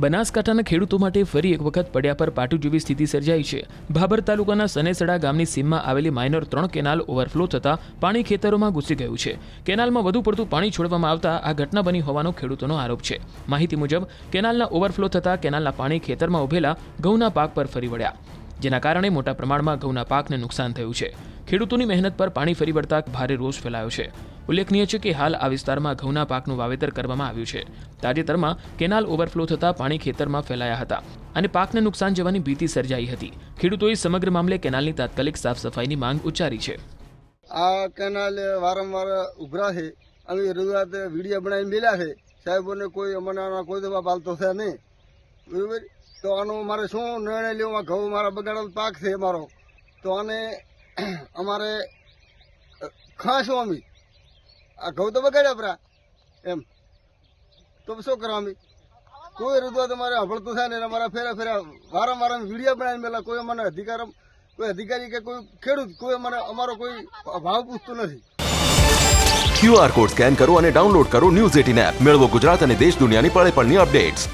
બનાસકાંઠાના ખેડૂતો માટે ફરી એક વખત પડ્યા પર પાટું જેવી સ્થિતિ સર્જાઈ છે। ભાભર તાલુકાના સનેસડા ગામની સીમમાં આવેલી માઇનર 3 કેનાલ ઓવરફ્લો થતાં પાણી ખેતરોમાં ઘૂસી ગયું છે। કેનાલમાં વધુ પડતું પાણી છોડવામાં આવતા આ ઘટના બની હોવાનો ખેડૂતોનો આરોપ છે। માહિતી મુજબ કેનાલના ઓવરફ્લો થતાં કેનાલના પાણી ખેતરમાં ઉભેલા ઘઉંના પાક પર ફરી વળ્યા, જેના કારણે મોટા પ્રમાણમાં ઘઉંના પાકને નુકસાન થયું છે। ખેડૂતોની મહેનત પર પાણી ફરી વળતા ભારે રોષ ફેલાયો છે। ઉલ્લેખનીય છે કે હાલ આ વિસ્તારમાં ઘઉંના પાકનું વાવેતર કરવામાં આવ્યું છે। તાજેતરમાં કેનાલ ઓવરફ્લો થતાં પાણી ખેતરમાં ફેલાયા હતા અને પાકને નુકસાન જવાની ભીતિ સર્જાઈ હતી। ખેડૂતોએ સમગ્ર મામલે કેનાલની તાત્કાલિક સાફ સફાઈની માંગ ઉચ્ચારી છે। આ કેનાલ વારંવાર ઉભરા છે, અમે રજૂઆત વિડીયો બનાવીને મેલ્યા છે, સાહેબોને કોઈ અમને કોઈ દવા પાલતો છે નહીં, બરાબર। તો આનો મારે શું નિર્ણય લેવો? ઘઉં મારા બગાડેલો પાક છે મારો, તો આને અમારે ખાશું અમે આ ઘઉં તો બગાડ્યા પરા એમ, તો શું કરવા? અમે કોઈ રજૂઆત અમારે હભળતું થાય ને અમારા ફેરા વારંવાર વિડીયો બનાવીને મેલા કોઈ અમને અધિકારી કે કોઈ ખેડૂત કોઈ અમારો કોઈ ભાવ પૂછતું નથી। QR કોડ સ્કેન કરો અને ડાઉનલોડ કરો News 18 એપ। મેળવો ગુજરાત અને દેશ દુનિયાની પળે પળની અપડેટ્સ।